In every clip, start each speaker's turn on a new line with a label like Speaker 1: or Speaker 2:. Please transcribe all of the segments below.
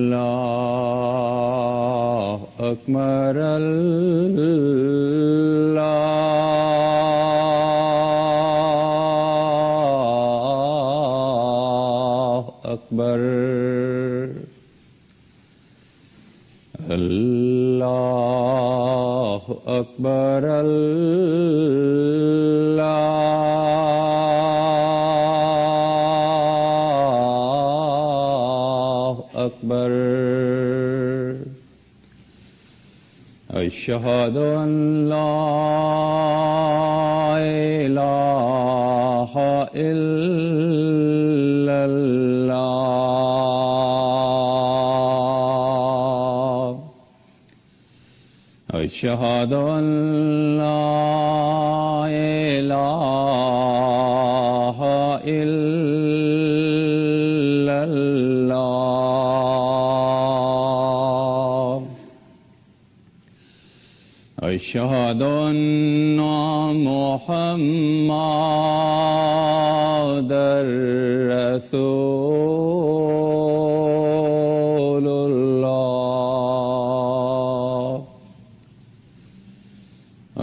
Speaker 1: अल्लाह अकबर अल्लाह अकबर अल्लाह अकबर अल्लाह अकबर अशहदु अन ला इलाहा इल्लल्लाह अशहदु अन ला इलाहा इल्लल्लाह अशहदु अन्ना मुहम्मदर रसूलुल्लाह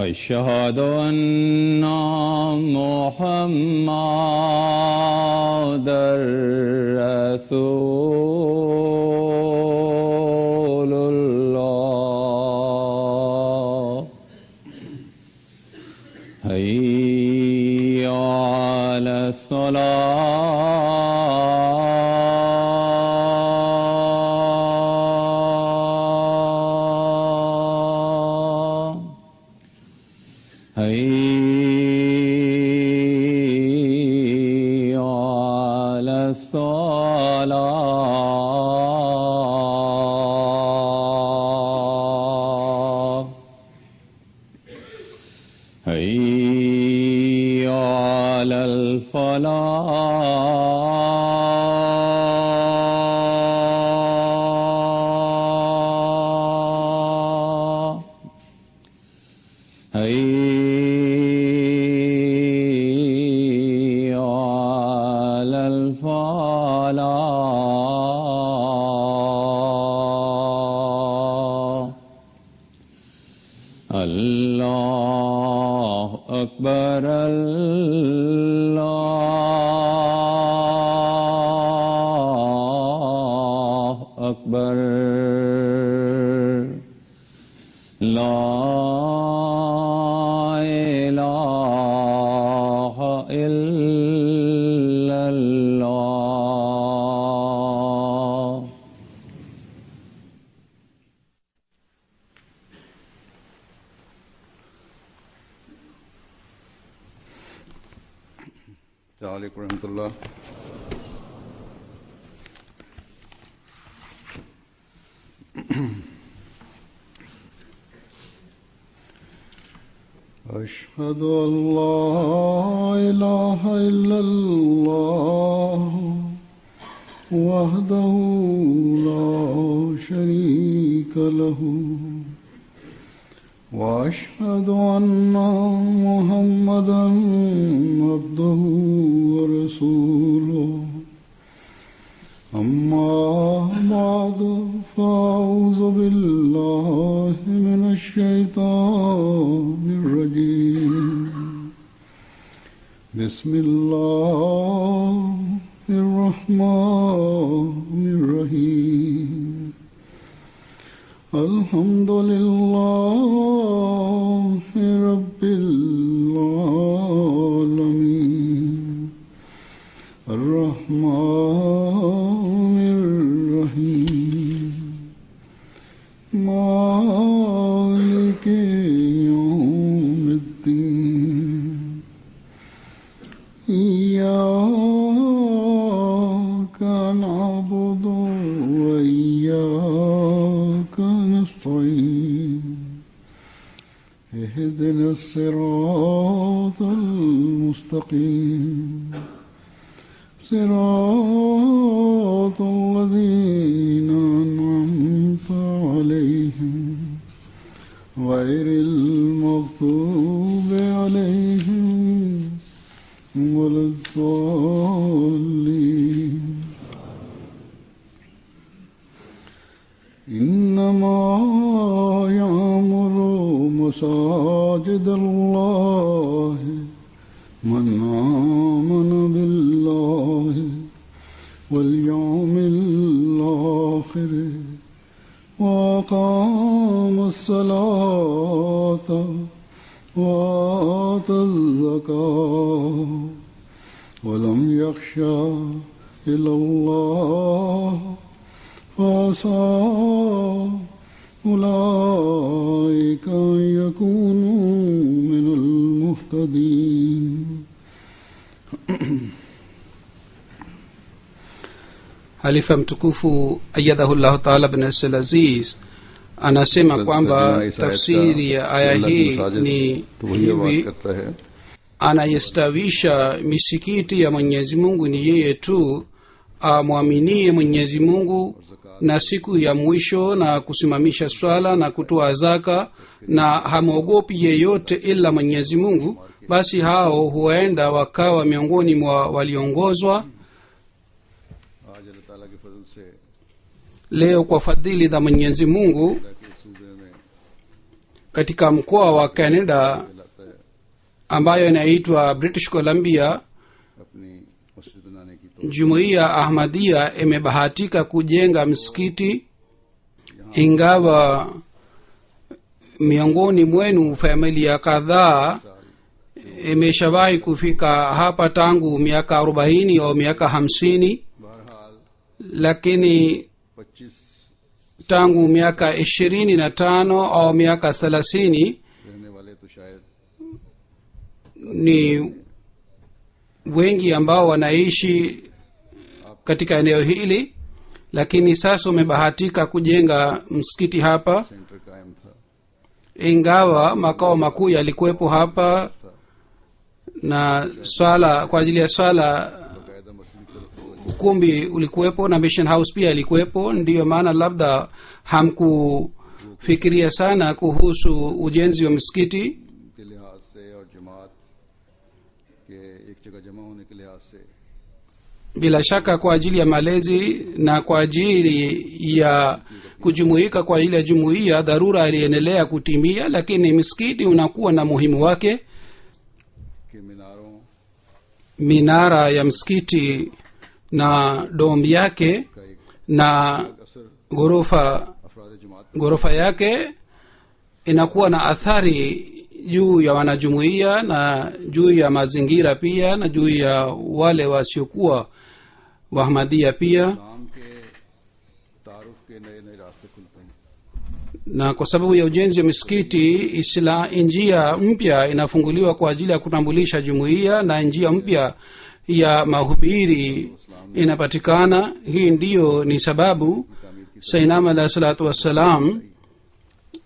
Speaker 1: अशहदु अन्ना मुहम्मदर रसूलुल्लाह हय्या अलस्सलाह हय्या अलस्सलाह हय्या अलल फलाह हय्या अलल फलाह अल्लाह अकबर अल्लाह अकबर ला इलाहा इल्लल्लाह
Speaker 2: अस्सलामुअलैकुम रहमतुल्लाह। अशहदु अन ला इलाहा इल्लल्लाह वहदहु ला शरीका लहू वअशहदु अन्ना मुहम्मदन अब्दुहु व रसूलुहु अम्मा बअदु फ़अऊज़ु बिल्लाहि मिनश शैतानिर रजीम बिस्मिल्लाहिर रहमानिर रहीम अल्हम्दुलिल्लाहि रब्बिल आलमीन अर्रहमानिर रहीम मालिकि यौमिद्दीन इय्याका नअबुदु व इय्याका नस्तईन इहदिनस सिरातल मुस्तकीम सिरातल लज़ीना غير المغضوب عليهم ولا الضالين. إنما يعمر مساجد الله من آمن بالله واليوم الآخر وأقام الصلاة وآتى الزكاة ولم يخشى إلا الله فعسى أولئك أن يكونوا من المهتدين.
Speaker 3: Halifa mtukufu ayyadahullahu ta'ala bin Nasir Aziz anasema kwamba tafsiri ya aya hii ni hivi: anayestawisha misikiti ya Mwenyezi Mungu ni yeye tu amwaminie Mwenyezi Mungu na siku ya mwisho na kusimamisha swala na kutoa zaka na hamwogopi yeyote ila Mwenyezi Mungu, basi hao huenda wakawa miongoni mwa waliongozwa. Leo kwa fadhili za Mwenyezi Mungu katika mkoa wa Canada ambayo inaitwa British Columbia, Jumuiya Ahmadiyya imebahatika kujenga msikiti. Ingawa miongoni mwenu familia kadhaa imeshawahi kufika hapa tangu miaka 40 au miaka 50, lakini tangu miaka 25 au miaka 30 ni wengi ambao wanaishi katika eneo hili, lakini sasa umebahatika kujenga msikiti hapa. Ingawa makao makuu yalikuwepo hapa na swala kwa ajili ya swala ukumbi ulikuwepo na mission house pia ilikuwepo, ndiyo maana labda hamkufikiria sana kuhusu ujenzi wa msikiti. Bila shaka kwa ajili ya malezi na kwa ajili ya kujumuika kwa ajili ya jumuiya, dharura iliendelea kutimia, lakini msikiti unakuwa na muhimu wake. Minara ya msikiti na dom yake na ghorofa yake inakuwa na athari juu ya wanajumuiya na juu ya mazingira pia na juu ya wale wasiokuwa wa Ahmadiyya pia. Na kwa sababu ya ujenzi wa misikiti, njia mpya inafunguliwa kwa ajili ya kutambulisha jumuiya na njia mpya ya mahubiri inapatikana. Hii ndiyo ni sababu Sayyidina alayhi salatu wassalam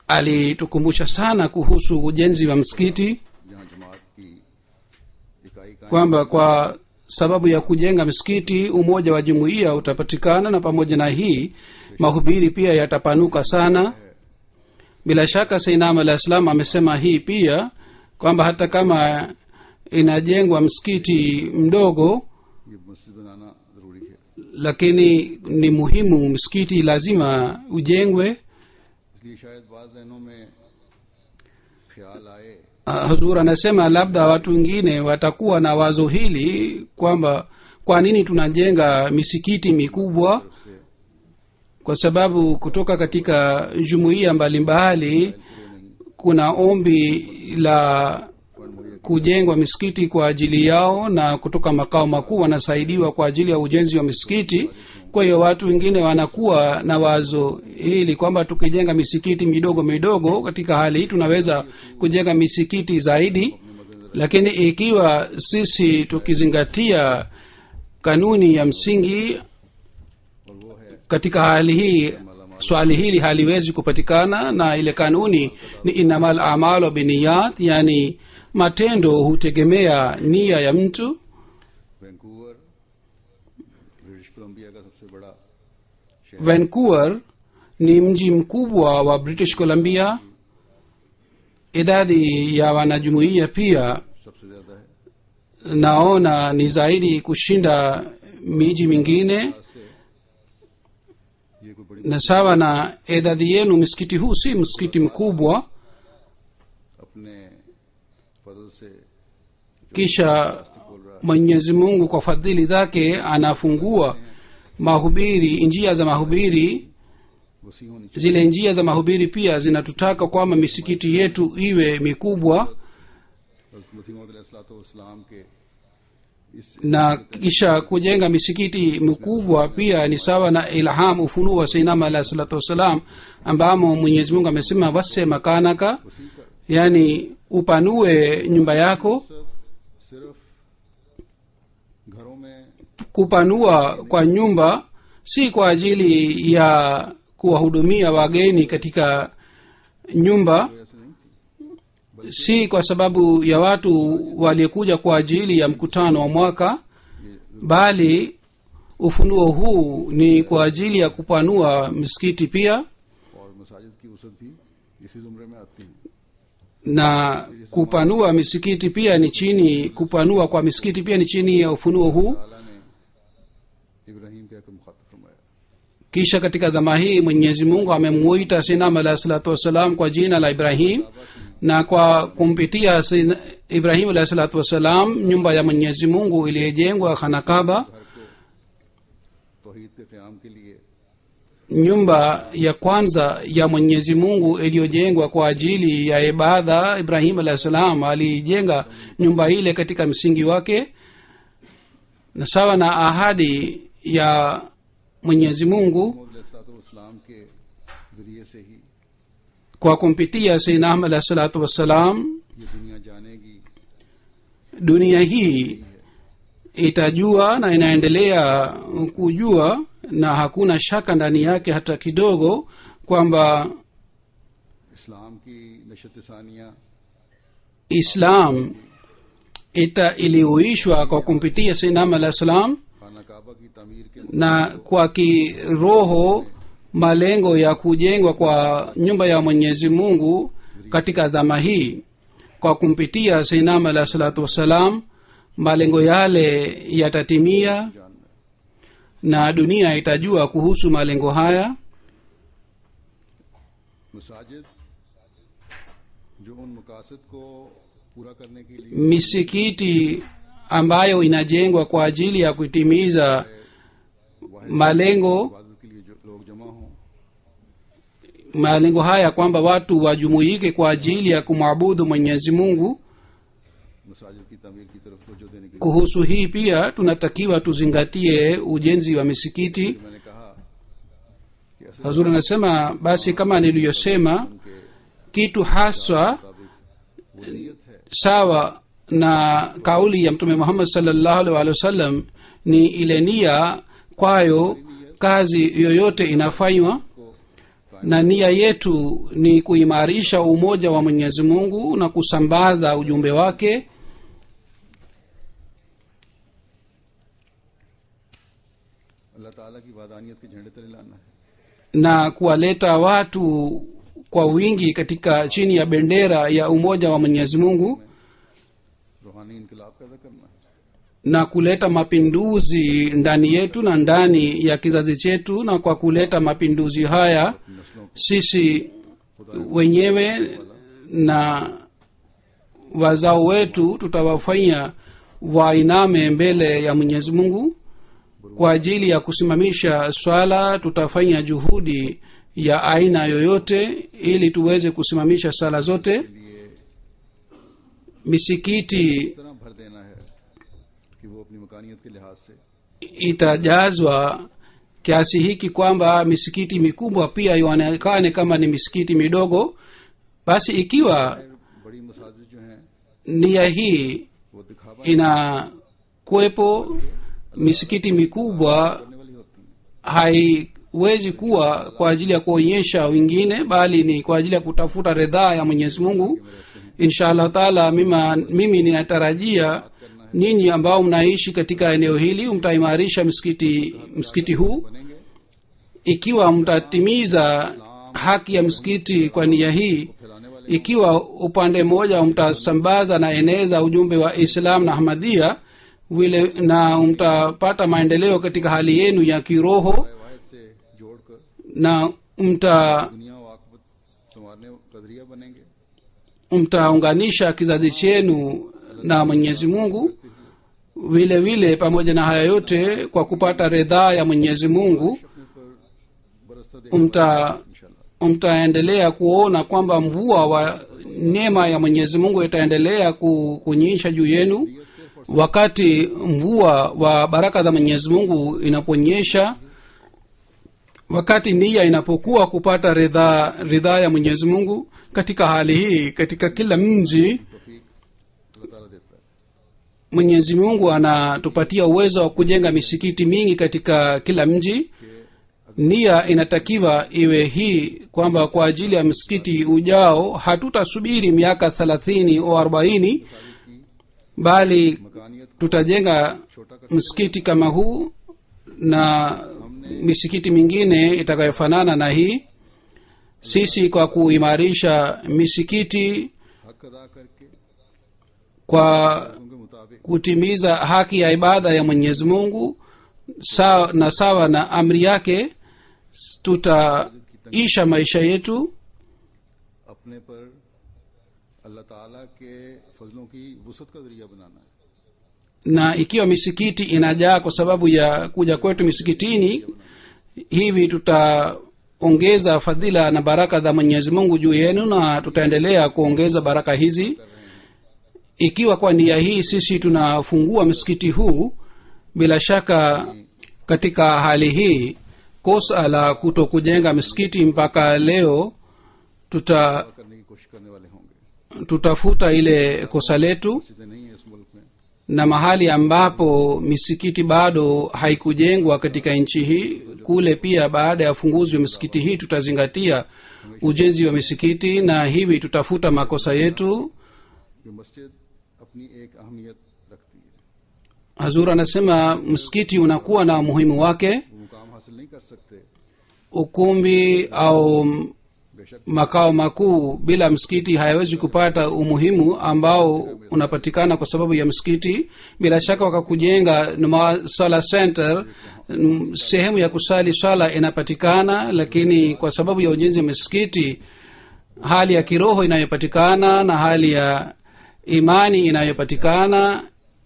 Speaker 3: alitukumbusha sana kuhusu ujenzi wa msikiti, kwamba kwa sababu ya kujenga msikiti umoja wa jumuiya utapatikana, na pamoja na hii mahubiri pia yatapanuka sana. Bila shaka Sayyidina alayhi salam amesema hii pia kwamba hata kama inajengwa msikiti mdogo, lakini ni muhimu msikiti lazima ujengwe. Huzur anasema labda watu wengine watakuwa na wazo hili kwamba kwa nini tunajenga misikiti mikubwa, kwa sababu kutoka katika jumuiya mbalimbali kuna ombi la kujengwa misikiti kwa ajili yao, na kutoka makao makuu wanasaidiwa kwa ajili ya ujenzi wa misikiti. Kwa hiyo watu wengine wanakuwa na wazo hili kwamba tukijenga misikiti midogo midogo, katika hali hii tunaweza kujenga misikiti zaidi. Lakini ikiwa sisi tukizingatia kanuni ya msingi, katika hali hii swali hili haliwezi kupatikana, na ile kanuni ni innamal a'malu binniyat, yani matendo hutegemea nia ya mtu. Vancouver ni mji mkubwa wa British Columbia, idadi ya wanajumuiya pia
Speaker 2: सबसे ज्यादा है।
Speaker 3: naona ni zaidi kushinda miji mingine,
Speaker 2: से ये कोई बड़ी
Speaker 3: na sawa na idadi yenu msikiti huu si msikiti mkubwa.
Speaker 2: अपने फजल से
Speaker 3: Kisha mwenyezi mungu kwa fadhili zake anafungua mahubiri, njia za mahubiri.
Speaker 2: वसी होनी
Speaker 3: Zile njia za mahubiri pia zinatutaka kwamba misikiti yetu iwe mikubwa,
Speaker 2: चाहिए। मसीह मौद अलैहिस्सलाम के इस
Speaker 3: na kisha kujenga misikiti mikubwa pia ni sawa na ilham, ufunuo wa sayyidina alayhi salatu wassalam, ambamo mwenyezi mungu amesema wase makanaka,
Speaker 2: वसी का
Speaker 3: yani upanue nyumba yako.
Speaker 2: सिर्फ घरों में
Speaker 3: Kupanua kwa nyumba si kwa ajili ya kuwahudumia wageni katika nyumba,
Speaker 2: ऐसे नहीं थी,
Speaker 3: si kwa sababu ya watu waliokuja kwa ajili ya mkutano wa mwaka, bali ufunuo huu ni kwa ajili ya kupanua misikiti pia,
Speaker 2: और मसाजिद की वसत भी इसी जुमरे में आती है।
Speaker 3: na kupanua misikiti pia ni chini, kupanua kwa misikiti pia ni chini ya ufunuo huu.
Speaker 2: ताला ने इब्राहिम कहकर मुखातब फरमाया,
Speaker 3: Kisha katika dhama hii mwenyezi mungu amemuita sinam alahi salatu wassalam kwa jina la Ibrahim, na kwa kumpitia Ibrahim alahi salatu wassalam nyumba ya mwenyezi mungu iliyojengwa Khanakaba,
Speaker 2: तौहीद के क़याम के लिए
Speaker 3: nyumba ya kwanza ya mwenyezi mungu iliyojengwa kwa ajili ya ibada. Ibrahim alahi salam alijenga nyumba ile katika msingi wake, na sawa na ahadi ya mwenyezi mungu
Speaker 2: मौद अलैहिस्सलाम के जरिए से ही
Speaker 3: kwa kumpitia sayyidina Ahmad alayhi salatu wassalam
Speaker 2: ये दुनिया जानेगी
Speaker 3: dunia hii itajua na inaendelea kujua, na hakuna shaka ndani yake hata kidogo kwamba
Speaker 2: इस्लाम की नशत Sania
Speaker 3: Islam iliuishwa kwa kumpitia sayyidina Ahmad alayhi salam,
Speaker 2: खाना काबा की तामीर के
Speaker 3: na kwa kiroho malengo ya kujengwa kwa nyumba ya mwenyezi mungu katika dhama hii kwa kumpitia sayyidina Ahmad alayhi salatu wassalam, malengo yale yatatimia
Speaker 2: जानना
Speaker 3: na dunia itajua kuhusu malengo haya.
Speaker 2: मसाजिद जो उन मकासद को पूरा करने के लिए
Speaker 3: Misikiti ambayo inajengwa kwa ajili ya kutimiza malengo
Speaker 2: इबादत के लिए जो लोग जमा हों,
Speaker 3: malengo haya, kwamba watu wajumuike kwa ajili ya kumwabudu mwenyezi mungu.
Speaker 2: मसाजिद की तामीर की तरफ तवज्जो देने के
Speaker 3: Kuhusu hii pia tunatakiwa tuzingatie ujenzi wa misikiti.
Speaker 2: लिए मैंने कहा कि असल
Speaker 3: Hazur anasema basi, kama niliyosema, kitu haswa
Speaker 2: मुताबिक वो नीयत है
Speaker 3: sawa na kauli ya mtume Muhammad sallallahu alaihi wasallam ni ile nia kwayo kazi yoyote inafanywa, na nia yetu ni kuimarisha umoja wa Mwenyezi Mungu na kusambaza ujumbe wake,
Speaker 2: अल्लाह ताला की वादानियत के झंडे तले लाना है।
Speaker 3: na kuwaleta watu kwa wingi katika chini ya bendera ya umoja wa Mwenyezi Mungu,
Speaker 2: रूहानी इनकलाब पैदा करना है।
Speaker 3: na kuleta mapinduzi ndani yetu na ndani ya kizazi chetu. Na kwa kuleta mapinduzi haya
Speaker 2: नस्लों को
Speaker 3: sisi wenyewe na wazao wetu tutawafanya wainame mbele ya Mwenyezi Mungu kwa ajili ya kusimamisha swala. Tutafanya juhudi ya aina yoyote ili tuweze kusimamisha sala zote.
Speaker 2: लिए
Speaker 3: Misikiti
Speaker 2: इस तरह भर देना है कि वो अपनी मकानियत के लिहाज से
Speaker 3: itajazwa kiasi hiki kwamba misikiti mikubwa pia ionekane kama ni misikiti midogo. Basi ikiwa
Speaker 2: बड़ी मसाजिद जो हैं
Speaker 3: nia hii
Speaker 2: वो दिखावा
Speaker 3: inakuwepo, misikiti mikubwa
Speaker 2: करने वाली होती हैं।
Speaker 3: haiwezi kuwa kwa ajili ya kuonyesha wengine, bali ni kwa ajili ya kutafuta ridhaa ya Mwenyezi Mungu. Insha Allah taala, mimi ninatarajia nyinyi ambao mnaishi katika eneo hili mtaimarisha msikiti huu.
Speaker 2: बनेंगे
Speaker 3: Ikiwa mtatimiza haki ya msikiti kwa nia hii,
Speaker 2: फैलाने वाले
Speaker 3: ikiwa upande mmoja mtasambaza na eneza ujumbe wa islam na ahmadia vile na mtapata maendeleo katika hali yenu ya kiroho
Speaker 2: वाहिद से जोड़कर
Speaker 3: na
Speaker 2: दुनिया व आखिरत संवारने का जरिया बनेंगे।
Speaker 3: mtaunganisha kizazi chenu na mwenyezi mungu vile vile pamoja na haya yote kwa kupata ridhaa ya mwenyezi mungu
Speaker 2: अपने पर बरसता देखेंगे इंशाल्लाह।
Speaker 3: mtaendelea kuona kwamba mvua wa neema ya mwenyezi mungu itaendelea kunyesha juu yenu wakati mvua wa baraka za mwenyezi mungu inaponyesha wakati nia inapokuwa kupata ridhaa ya mwenyezi mungu katika hali hii katika kila mji
Speaker 2: तौफीक अल्लाह ताला देता है।
Speaker 3: mwenyezi mungu anatupatia uwezo wa kujenga misikiti mingi katika kila mji nia inatakiwa iwe hii kwamba kwa ajili ya msikiti ujao hatutasubiri miaka 30 au 40 bali
Speaker 2: मकानियत
Speaker 3: tutajenga msikiti kama huu na misikiti mingine itakayofanana na hii sisi kwa kuimarisha misikiti
Speaker 2: हक अदा करके
Speaker 3: kwa
Speaker 2: उनके मुताबिक
Speaker 3: kutimiza haki ya ibada ya mwenyezi mungu sawa na amri yake tutaisha maisha yetu
Speaker 2: अपने पर अल्लाह ताला के फजलों की वुसअत का जरिया बनाना है।
Speaker 3: na ikiwa misikiti inajaa kwa sababu ya kuja kwetu misikitini hivi tutaongeza fadhila na baraka za mwenyezi mungu juu yenu na tutaendelea kuongeza baraka hizi ikiwa kwa nia hii sisi tunafungua msikiti huu bila shaka katika hali hii kosa la kuto kujenga msikiti mpaka leo
Speaker 2: करने की कोशिश करने वाले होंगे।
Speaker 3: tutafuta ile kosa letu
Speaker 2: सीधे नहीं है इस मुल्क में।
Speaker 3: na mahali ambapo misikiti bado haikujengwa katika nchi hii kule pia baada ya ufunguzi wa misikiti hii tutazingatia ujenzi wa misikiti na hivi tutafuta makosa yetu
Speaker 2: जो मस्जिद अपनी एक अहमियत रखती है,
Speaker 3: hazur anasema msikiti unakuwa na umuhimu wake
Speaker 2: वो मुकाम हासिल नहीं कर सकते।
Speaker 3: ukumbi au
Speaker 2: बेशक
Speaker 3: makao makuu bila msikiti hayawezi kupata umuhimu ambao unapatikana kwa sababu ya msikiti bila shaka wakakujenga sala center sehemu ya kusali swala inapatikana lakini kwa sababu ya ujenzi wa misikiti hali ya kiroho inayopatikana na hali ya imani inayopatikana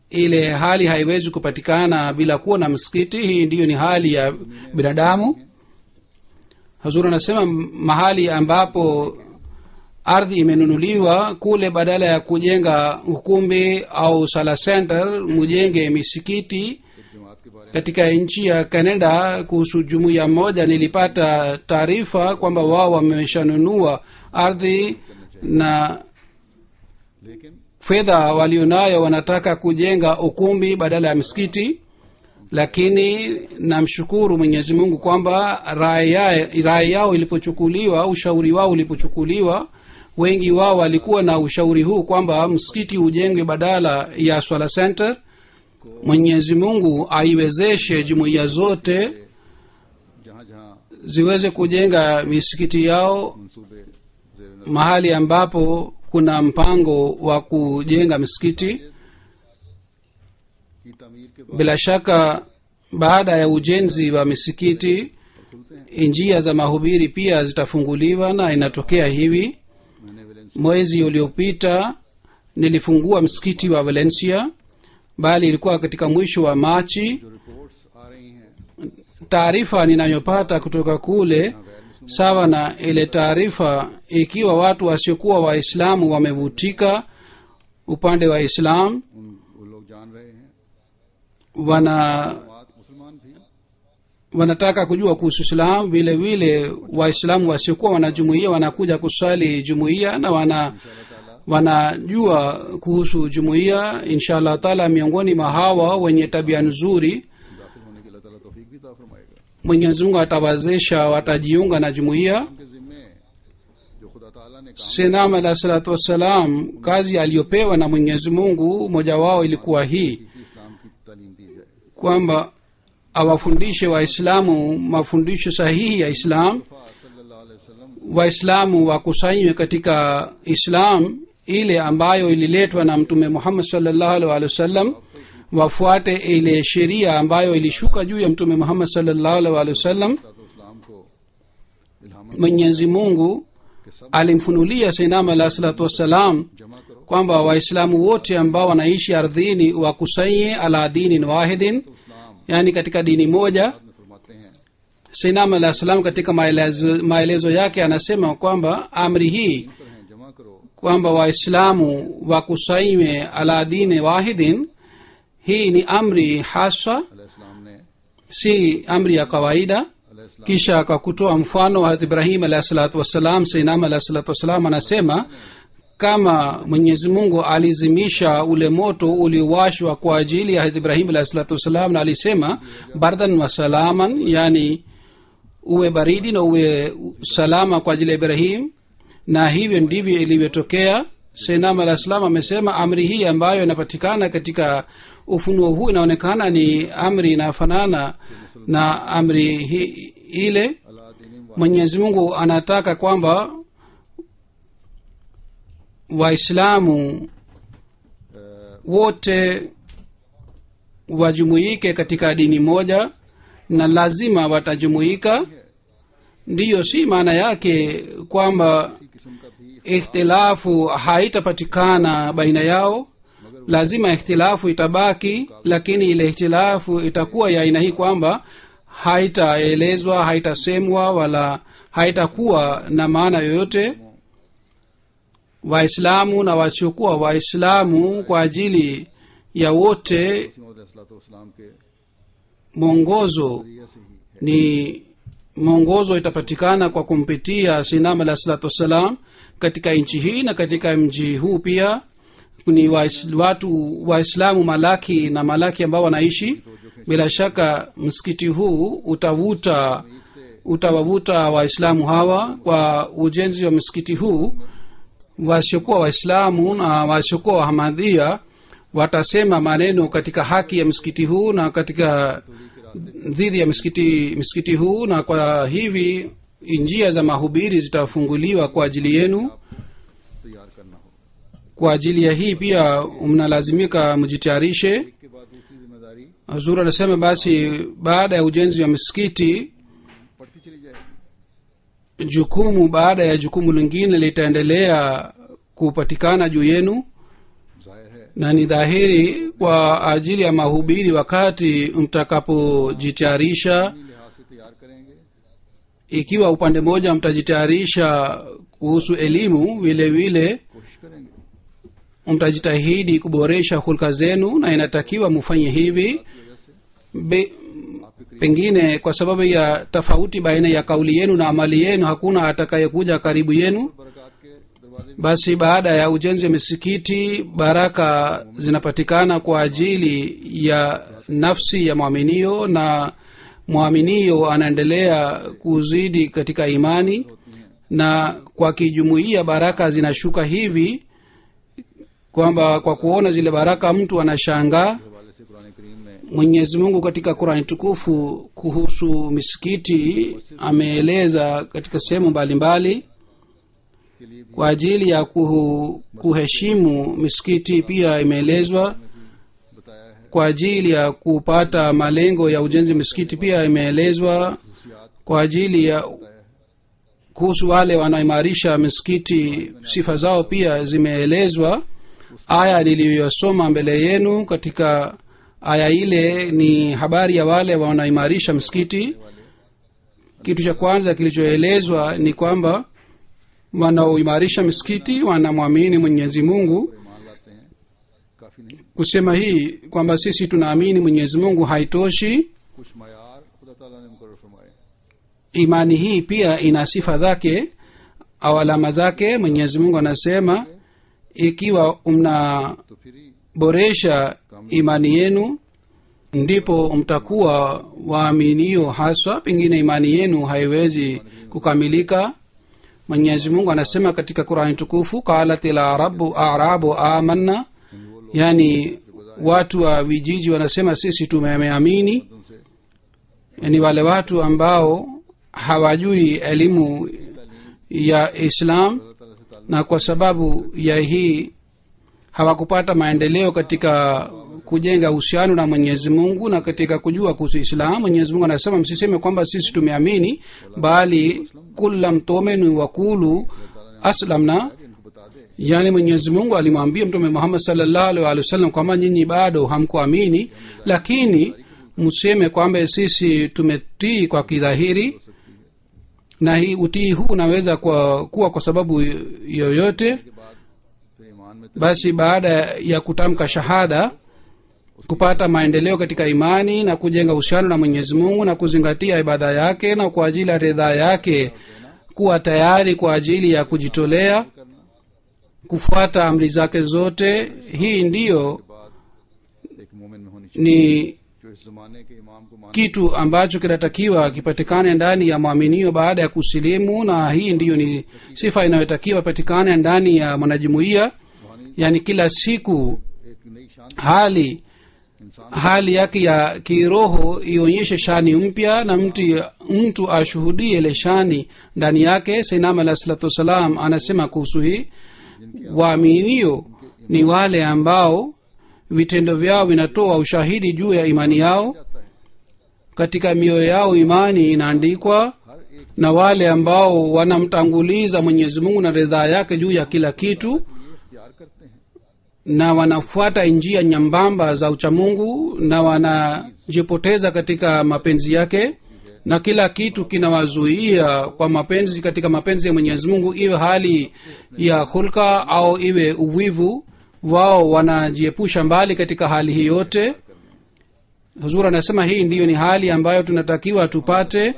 Speaker 3: ile hali haiwezi kupatikana bila kuwa na msikiti hii ndiyo ni hali ya binadamu hazur anasema mahali ambapo ardhi imenunuliwa kule badala ya kujenga ukumbi au sala center mujenge misikiti
Speaker 2: जमात के बारे
Speaker 3: katika nchi ya canada kuhusu jumuiya moja nilipata taarifa kwamba wao wameshanunua ardhi na
Speaker 2: में लेकिन
Speaker 3: fedha walionayo wanataka kujenga ukumbi badala ya misikiti lakini namshukuru mwenyezi mungu kwamba rai yao ilipochukuliwa ushauri wao ulipochukuliwa wengi wao walikuwa na ushauri huu kwamba msikiti ujengwe badala ya swala center mwenyezi mungu aiwezeshe jumuiya zote
Speaker 2: जहाँ जहाँ
Speaker 3: ziweze kujenga misikiti yao
Speaker 2: मंसूबे ज़ेर नज़र
Speaker 3: mahali ambapo kuna mpango wa kujenga misikiti
Speaker 2: की तामीर के बाद
Speaker 3: bila shaka baada ya ujenzi wa misikiti
Speaker 2: खुलते हैं।
Speaker 3: njia za mahubiri pia zitafunguliwa na inatokea hivi
Speaker 2: मैंने valence
Speaker 3: mwezi uliopita nilifungua msikiti wa valencia bali ilikuwa katika mwisho wa machi
Speaker 2: जो रिपोर्ट्स आ रही हैं
Speaker 3: taarifa ninayopata kutoka kule sawa na ile taarifa ikiwa watu wasiokuwa waislamu wamevutika upande wa islam
Speaker 2: वो लोग जान रहे हैं
Speaker 3: wana
Speaker 2: मुसलमान भी
Speaker 3: wanataka kujua kuhusu islam vile vile waislamu wasiokuwa wanajumuia wanakuja kusali jumuia na wanajua kuhusu jumuia insha allah taala miongoni mwa hawa wenye tabia nzuri
Speaker 2: दाखिल होने की अल्लाह ताला तौफीक भी अता फरमाएगा।
Speaker 3: mwenyezi mungu atawazesha watajiunga na jumuia
Speaker 2: उनके जिम्मे जो खुदा ताला ने काम
Speaker 3: senam alah salatu wassalam kazi aliyopewa na mwenyezi mungu moja wao ilikuwa hii
Speaker 2: की इस्लाम की तालीम दी जाए।
Speaker 3: kwamba awafundishe waislamu mafundisho sahihi ya islam
Speaker 2: सल्लल्लाहु अलैहि वसल्लम
Speaker 3: waislamu wakusanywe katika islam ile ambayo ililetwa na mtume Muhammad sallallahu alaihi wasallam, wafuate ile sheria ambayo ilishuka juu ya mtume Muhammad sallallahu alaihi wasallam.
Speaker 2: इस्लाम को इल्हाम
Speaker 3: Mwenyezi Mungu alimfunulia Sayyidina alayhi salatu wassalam
Speaker 2: जमा करो
Speaker 3: kwamba waislamu wote ambao wanaishi ardhini wakusanye ala dinin wahidin,
Speaker 2: तो इस्लाम
Speaker 3: yani katika dini moja.
Speaker 2: में फरमाते हैं
Speaker 3: Sayyidina alayhi salam katika maelezo yake anasema kwamba amri hii
Speaker 2: पर हैं जमा करो
Speaker 3: kwamba waislamu wakusanywe ala dini wahidin, hii ni amri hasa,
Speaker 2: अलैहिस्सलाम ने
Speaker 3: si amri ya kawaida.
Speaker 2: अलैहिस्सलाम
Speaker 3: Kisha akakutoa mfano wa Ibrahim alayhi salatu wassalam. Sayyidina alayhi salatu wassalam anasema kama Mwenyezi Mungu alizimisha ule moto uliowashwa kwa ajili ya Ibrahim alayhi salatu wassalam, na alisema bardan wa salaman, yani uwe baridi na uwe salama kwa ajili ya Ibrahim, na hivyo ndivyo ilivyotokea. Sayyidina alayhi salam amesema amri hii ambayo inapatikana katika ufunuo huu inaonekana ni amri inafanana na amri hii ile.
Speaker 2: अला दीन
Speaker 3: Mwenyezi Mungu anataka kwamba waislamu wote wajumuike katika dini moja, na lazima watajumuika. Ndiyo, si maana yake kwamba
Speaker 2: किस्म का भी
Speaker 3: ikhtilafu haitapatikana baina yao. Lazima ikhtilafu itabaki, lakini ile ikhtilafu itakuwa ya aina hii kwamba haitaelezwa, haitasemwa, wala haitakuwa na maana yoyote. Waislamu na wasiokuwa waislamu kwa ajili ya wote,
Speaker 2: अलैहिस्सलाम के
Speaker 3: mwongozo
Speaker 2: जरिए से ही
Speaker 3: ni mwongozo itapatikana kwa kumpitia Sinama alayhi salatu wassalam katika nchi hii na katika mji huu pia. Ni watu waislamu malaki na malaki ambao wanaishi. Bila shaka msikiti huu utawavuta waislamu hawa. Kwa ujenzi wa msikiti huu, wasiokuwa waislamu na wasiokuwa wahamadhia watasema maneno katika haki ya msikiti huu na katika dhidi ya msikiti huu, na kwa hivi njia za mahubiri zitafunguliwa kwa ajili yenu.
Speaker 2: तैयार करना हो
Speaker 3: Kwa ajili ya hii pia mnalazimika mjitayarishe.
Speaker 2: के बाद दूसरी जिम्मेदारी
Speaker 3: Hazur anasema basi baada ya ujenzi wa msikiti,
Speaker 2: बढ़ती चली जाएगी
Speaker 3: jukumu baada ya jukumu lingine litaendelea kupatikana juu yenu,
Speaker 2: जाहिर है
Speaker 3: na ni dhahiri kwa ajili ya mahubiri wakati mtakapojitayarisha.
Speaker 2: लिहाज से तैयार करेंगे
Speaker 3: Ikiwa upande mmoja mtajitayarisha kuhusu elimu, vile vile
Speaker 2: कोशिश करेंगे
Speaker 3: mtajitahidi kuboresha hulka zenu, na inatakiwa mufanye hivi.
Speaker 2: वजह से
Speaker 3: Pengine kwa sababu ya tofauti baina ya kauli yenu na amali yenu, hakuna atakayekuja karibu yenu.
Speaker 2: बरकत के दरवाजे
Speaker 3: Basi baada ya ujenzi wa misikiti, baraka zinapatikana kwa ajili ya nafsi ya mwaminio, na mwaminio anaendelea kuzidi katika imani, na kwa kijumuiya baraka zinashuka hivi kwamba kwa kuona zile baraka mtu anashangaa.
Speaker 2: हवाले से कुरान करीम में
Speaker 3: Mwenyezi Mungu katika Qur'ani tukufu kuhusu misikiti ameeleza katika sehemu mbalimbali.
Speaker 2: के लिए भी
Speaker 3: Kwa ajili ya kuheshimu misikiti pia imeelezwa.
Speaker 2: बताया है
Speaker 3: Kwa ajili ya kupata malengo ya ujenzi misikiti pia imeelezwa.
Speaker 2: खुसूसियात
Speaker 3: Kwa ajili ya kuhusu wale wanaoimarisha misikiti, sifa zao pia zimeelezwa. Aya niliyosoma mbele yenu, katika aya ile ni habari ya wale wanaoimarisha msikiti. Kitu cha kwanza kilichoelezwa ni kwamba wanaoimarisha misikiti wanamwamini Mwenyezi Mungu.
Speaker 2: ईमान लाते हैं काफी नहीं
Speaker 3: Kusema hii kwamba sisi tunaamini Mwenyezi Mungu haitoshi.
Speaker 2: कुछ मयार खुदा ताला ने मुकर्रर फरमाए
Speaker 3: Imani hii pia ina sifa zake au alama zake. Mwenyezi Mungu anasema ikiwa
Speaker 2: तो फिर ही
Speaker 3: mnaboresha imani yenu ndipo mtakuwa waaminio haswa. Pengine imani yenu haiwezi kukamilika. Mwenyezi Mungu anasema katika Qur'ani tukufu, qalatil arabu amanna, yani watu wa vijiji wanasema sisi tumeamini.
Speaker 2: उनसे
Speaker 3: Yani wale watu ambao hawajui elimu ya islam,
Speaker 2: अल्लाह ताला से ताल्लुक
Speaker 3: na kwa sababu ya hii hawakupata maendeleo katika kujenga uhusiano na mwenyezi mungu na katika kujua kuhusu islam. mwenyezi mungu anasema msiseme kwamba sisi tumeamini, bali kullam tuminu wakulu aslamna.
Speaker 2: इनको बता दे
Speaker 3: yaani mwenyezi mungu alimwambia mtume muhammad sallallahu alaihi wasallam kwamba nyinyi bado hamkuamini, lakini mseme kwamba sisi tumetii kwa kidhahiri, na hii utii huu unaweza kuwa kwa sababu yoyote.
Speaker 2: के बाद फिर ईमान में
Speaker 3: basi baada ya kutamka shahada, kupata maendeleo katika imani na kujenga uhusiano na mwenyezi mungu na kuzingatia ibada yake na kwa ajili ya ridhaa yake kuwa tayari kwa ajili ya kujitolea kufuata amri zake zote, hii ndiyo
Speaker 2: एक मोमिन में होनी चाहिए
Speaker 3: ni
Speaker 2: जो इस जमाने के इमाम को मान
Speaker 3: kitu ambacho kinatakiwa kipatikane ndani ya mwaminio baada ya kusilimu, na hii ndiyo ni sifa inayotakiwa ipatikane ndani ya mwanajumuiya. yaani kila siku
Speaker 2: एक नई शान
Speaker 3: hali hali yake ya kiroho ionyeshe shani mpya na mtu ashuhudie ile shani ndani yake. sainam alah salatu wassalam anasema kuhusu hii, waaminio ni wale ambao vitendo vyao vinatoa ushahidi juu ya imani yao, katika mioyo yao imani inaandikwa, na wale ambao wanamtanguliza mwenyezi mungu na ridhaa yake juu ya kila kitu,
Speaker 2: ये इख्तियार करते हैं
Speaker 3: na wanafuata njia nyambamba za uchamungu na wanajipoteza katika mapenzi yake, na kila kitu kinawazuia kwa mapenzi katika mapenzi ya mwenyezi mungu, iwe hali ya hulka au iwe uvivu, wao wanajiepusha mbali katika hali hii yote. huzur anasema hii ndiyo ni hali ambayo tunatakiwa tupate.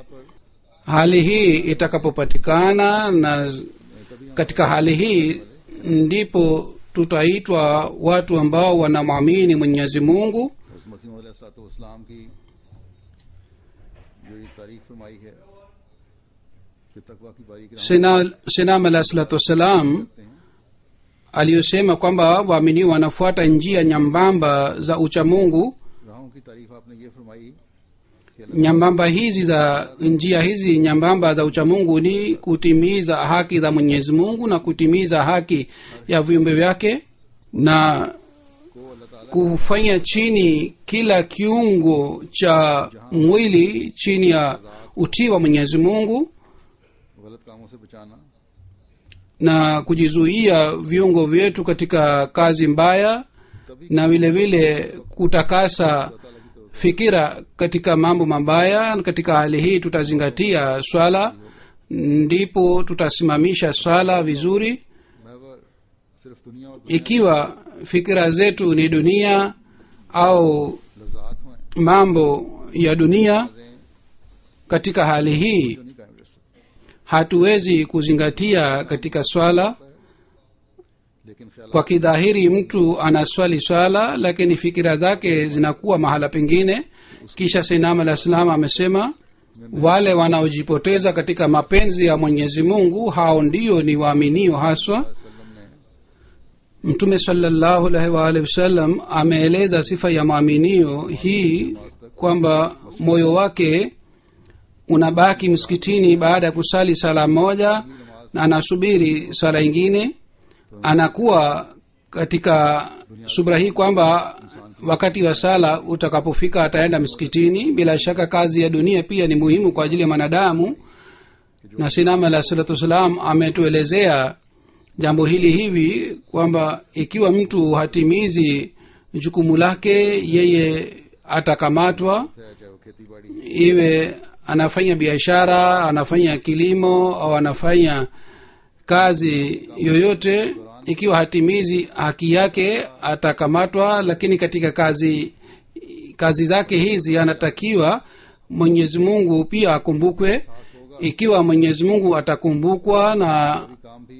Speaker 3: hali hii itakapopatikana, na katika hali hii ndipo tutaitwa watu ambao wanamwamini mwenyezi mungu.
Speaker 2: हज़रत मसीह अलैहिस्सलाम की जो ये तारीफ फरमाई है कि तकवा की बारीकी
Speaker 3: sinam alah salatu wassalam aliyosema kwamba waamini wanafuata njia nyambamba za uchamungu.
Speaker 2: राहों की तारीफ आपने ये फरमाई कि
Speaker 3: nyambamba hizi za njia hizi nyambamba za uchamungu ni kutimiza haki za mwenyezi mungu na kutimiza haki ya viumbe vyake na kufanya chini kila kiungo cha mwili chini ya utii wa mwenyezi mungu
Speaker 2: गलत कामों से बचाना
Speaker 3: na kujizuia viungo vyetu katika kazi mbaya, na vile vile kutakasa fikira katika mambo mabaya. Katika hali hii tutazingatia swala, ndipo tutasimamisha swala vizuri.
Speaker 2: महवर सिर्फ दुनिया और
Speaker 3: ikiwa fikira zetu ni dunia au
Speaker 2: लज़्ज़ात हैं
Speaker 3: mambo ya dunia, katika hali hii
Speaker 2: जो नहीं कायम रह सकते
Speaker 3: hatuwezi kuzingatia katika swala.
Speaker 2: लेकिन ख्याल
Speaker 3: kwa kidhahiri mtu anaswali swala, lakini fikira zake zinakuwa mahala pengine. kisha sainam alah salam amesema wale wanaojipoteza katika mapenzi ya mwenyezi mungu, hao ndio ni waaminio haswa. mtume sallallahu alaihi wa alihi wasallam ameeleza sifa ya mwaminio hii kwamba moyo wake unabaki msikitini baada ya kusali sala moja na anasubiri sala ingine. anakuwa katika subra hii kwamba wakati wa sala utakapofika ataenda msikitini. bila shaka kazi ya dunia pia ni muhimu kwa ajili ya mwanadamu, na sinama alah salatu wassalam ametuelezea jambo hili hivi kwamba ikiwa mtu hatimizi jukumu lake, yeye atakamatwa,
Speaker 2: है चाहे वो खेती बाड़ी
Speaker 3: iwe anafanya biashara, anafanya kilimo au anafanya kazi yoyote. ikiwa hatimizi haki yake atakamatwa, lakini katika kazi zake hizi anatakiwa mwenyezi mungu pia akumbukwe. ikiwa mwenyezi mungu atakumbukwa na
Speaker 2: काम भी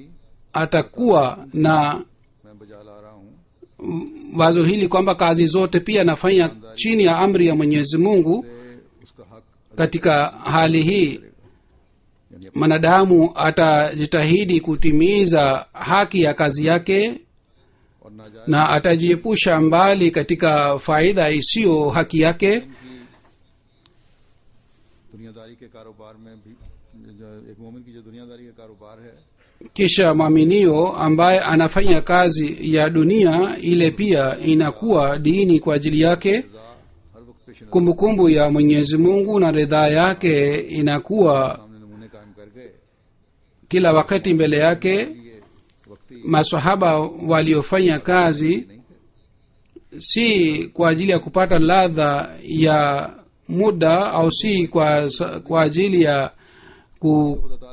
Speaker 3: atakuwa na
Speaker 2: मैं बजा ला रहा हूँ
Speaker 3: wazo hili kwamba kazi zote pia anafanya chini ya amri ya mwenyezi mungu,
Speaker 2: उसका हक
Speaker 3: katika hali hii mwanadamu atajitahidi kutimiza haki ya kazi yake
Speaker 2: और नाजायज
Speaker 3: na atajiepusha mbali katika faida isiyo haki yake.
Speaker 2: दुनियादारी के कारोबार में भी एक मोमिन की जो दुनियादारी का कारोबार है,
Speaker 3: kisha mwaminio ambaye anafanya kazi ya dunia ile pia inakuwa dini kwa ajili yake.
Speaker 2: हर वक्त पेश
Speaker 3: kumbukumbu ya mwenyezi mungu na ridhaa yake inakuwa
Speaker 2: सामने नमूने कायम करके
Speaker 3: kila wakati mbele yake.
Speaker 2: ये वक्ती
Speaker 3: masahaba waliofanya kazi
Speaker 2: नहीं थे,
Speaker 3: si kwa ajili ya kupata ladha ya muda au si kwa ajili ya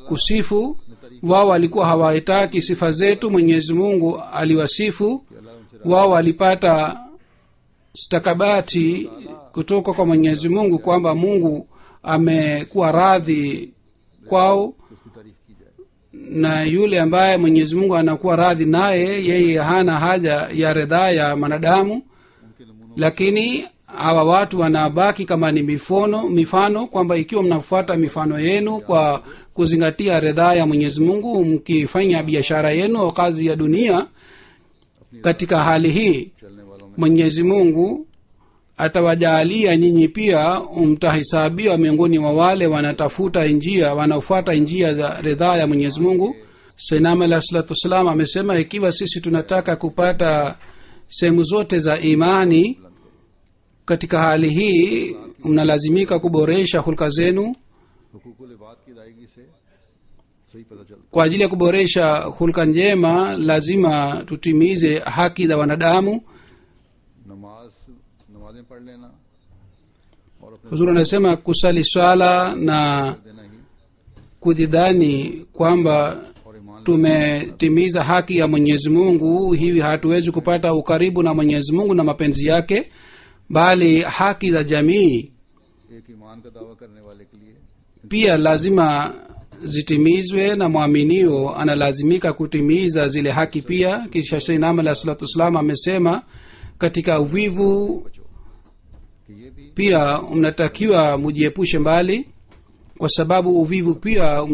Speaker 3: kusifu. Wao walikuwa hawahitaki sifa zetu, mwenyezi mungu aliwasifu.
Speaker 2: अल्लाह उनसे
Speaker 3: wao walipata stakabati kutoka kwa mwenyezi mungu kwamba mungu amekuwa radhi kwao,
Speaker 2: उसकी तारीफ की जाए।
Speaker 3: na yule ambaye mwenyezi mungu anakuwa radhi naye yeye hana haja ya ridhaa ya mwanadamu.
Speaker 2: उनके नमूनों
Speaker 3: lakini hawa watu wanabaki kama ni mifano kwamba ikiwa mnafuata mifano yenu kwa kuzingatia ridhaa ya mwenyezi mungu, mkifanya biashara yenu au kazi ya dunia katika hali hii,
Speaker 2: चलने वालों में
Speaker 3: mwenyezi mungu atawajaalia nyinyi pia mtahisabiwa miongoni mwa wale wanatafuta njia wanaofuata njia za ridhaa ya mwenyezi mungu. sainam alah salatu wassalam amesema ikiwa sisi tunataka kupata sehemu zote za imani, katika hali hii mnalazimika kuboresha hulka zenu.
Speaker 2: हुकूकुल इबाद की अदायगी से सही पता चलता
Speaker 3: kwa ajili ya kuboresha hulka njema lazima tutimize haki za wanadamu.
Speaker 2: नमाजें पढ़ लेना और अपने
Speaker 3: huzuri anasema kusali swala na
Speaker 2: देना ही
Speaker 3: kujidhani kwamba
Speaker 2: और ईमान
Speaker 3: tumetimiza haki ya mwenyezi mungu, hivi hatuwezi kupata ukaribu na mwenyezi mungu na mapenzi yake, bali haki za jamii
Speaker 2: एक ईमान का दावा करने वाले के लिए
Speaker 3: pia lazima zitimizwe, na mwaminio analazimika kutimiza zile haki pia. kisha sainam alah salatu wassalam amesema katika uvivu
Speaker 2: कि ये भी
Speaker 3: pia mnatakiwa mujiepushe mbali, kwa sababu uvivu pia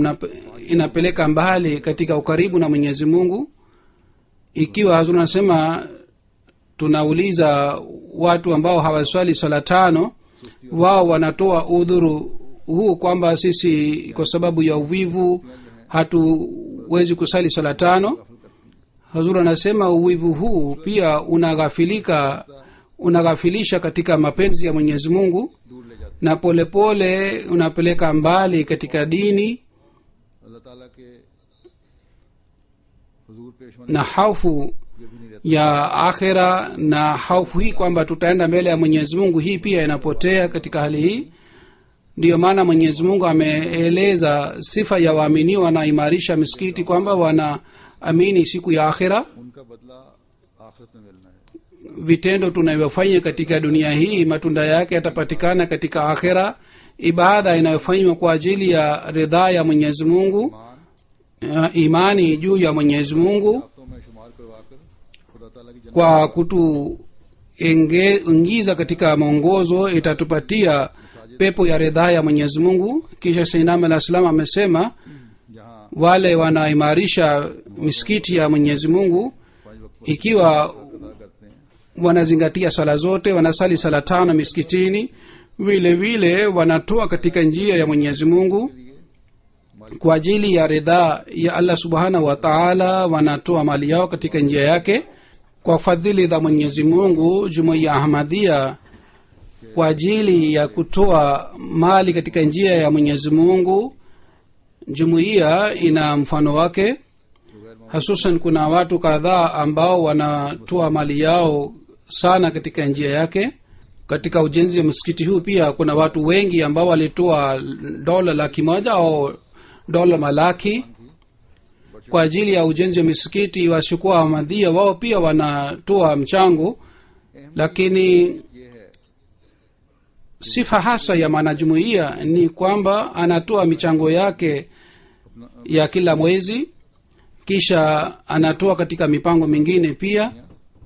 Speaker 3: inapeleka mbali katika ukaribu na mwenyezi mungu. ikiwa hazur anasema tunauliza watu ambao hawaswali sala tano, wao wanatoa udhuru huu kwamba sisi kwa sababu ya uvivu hatuwezi kusali sala tano. hazur anasema uvivu huu pia unaghafilisha katika mapenzi ya mwenyezi mungu,
Speaker 2: दूर ले जाते
Speaker 3: na polepole unapeleka mbali katika dini
Speaker 2: अल्लाह ताला के हुजूर पेश होने
Speaker 3: na haufu
Speaker 2: ये भी नहीं रहता।
Speaker 3: ya akhira, na haufu hii kwamba tutaenda mbele ya mwenyezi mungu, hii pia inapotea katika hali hii. ndiyo maana mwenyezi mungu ameeleza sifa ya waamini wanaimarisha misikiti kwamba wanaamini siku ya akhira.
Speaker 2: उनका बदला आखिरत में मिलना है।
Speaker 3: vitendo tunavyofanya katika dunia hii matunda yake yatapatikana katika akhira. ibada inayofanywa kwa ajili ya ridhaa ya mwenyezi mungu,
Speaker 2: ईमान
Speaker 3: imani juu ya mwenyezi mungu,
Speaker 2: हफ्तों में शुमार करवाकर खुदा ताला की जन्नत
Speaker 3: kwa kutuingiza katika mwongozo itatupatia pepo ya ridhaa ya mwenyezi mungu. kisha sainam alah salam amesema
Speaker 2: जहाँ
Speaker 3: wale wanaimarisha misikiti ya mwenyezi mungu,
Speaker 2: 5 वक्त
Speaker 3: ikiwa
Speaker 2: अदा करते हैं,
Speaker 3: wanazingatia sala zote, wanasali sala tano misikitini, vile vile wanatoa katika njia ya mwenyezi mungu kwa ajili ya ridhaa ya allah subhanahu wa taala, wanatoa mali yao katika njia yake. kwa fadhili za mwenyezi mungu, jumuiya ahmadia kwa ajili ya kutoa mali katika njia ya mwenyezi mungu, jumuiya ina mfano wake. hasusan kuna watu kadhaa ambao wanatoa mali yao sana katika njia yake. katika ujenzi wa msikiti huu pia kuna watu wengi ambao walitoa dola 100,000 au dola malaki kwa ajili ya ujenzi wa misikiti. wasiokuwa ahmadhia wao pia wanatoa mchango, lakini
Speaker 2: ये है
Speaker 3: sifa hasa ya mwanajumuiya ni kwamba anatoa michango yake ya kila mwezi, kisha anatoa katika mipango mingine pia.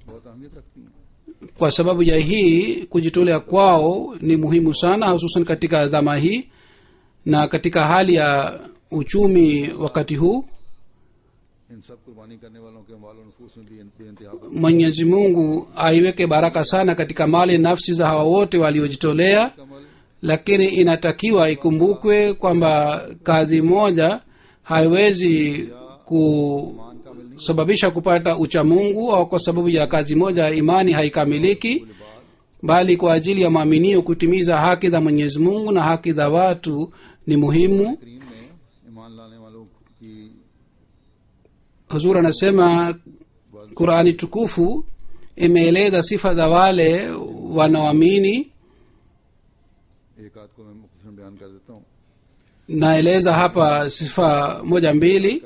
Speaker 2: बहुत अहमियत रखती हैं।
Speaker 3: kwa sababu ya hii kujitolea kwao ni muhimu sana, hususan katika dhama hii na katika hali ya uchumi wakati huu.
Speaker 2: इन सब कुर्बानी करने वालों के अमवाल और नफूस में भी बेइंतहा
Speaker 3: mwenyezi mungu aiweke baraka sana katika mali nafsi za hawa wote waliojitolea,
Speaker 2: कमल
Speaker 3: lakini inatakiwa ikumbukwe kwamba kazi moja haiwezi kusababisha kupata uchamungu, au kwa sababu ya kazi moja imani haikamiliki, bali kwa ajili ya maaminio kutimiza haki za Mwenyezi Mungu na haki za watu ni muhimu.
Speaker 2: करीम में ईमान लाने वालों की
Speaker 3: Huzur anasema Qur'ani tukufu imeeleza sifa za wale wanaoamini.
Speaker 2: एक आयत को मैं मुख्तसरन बयान कर देता हूँ।
Speaker 3: Naeleza hapa sifa moja mbili,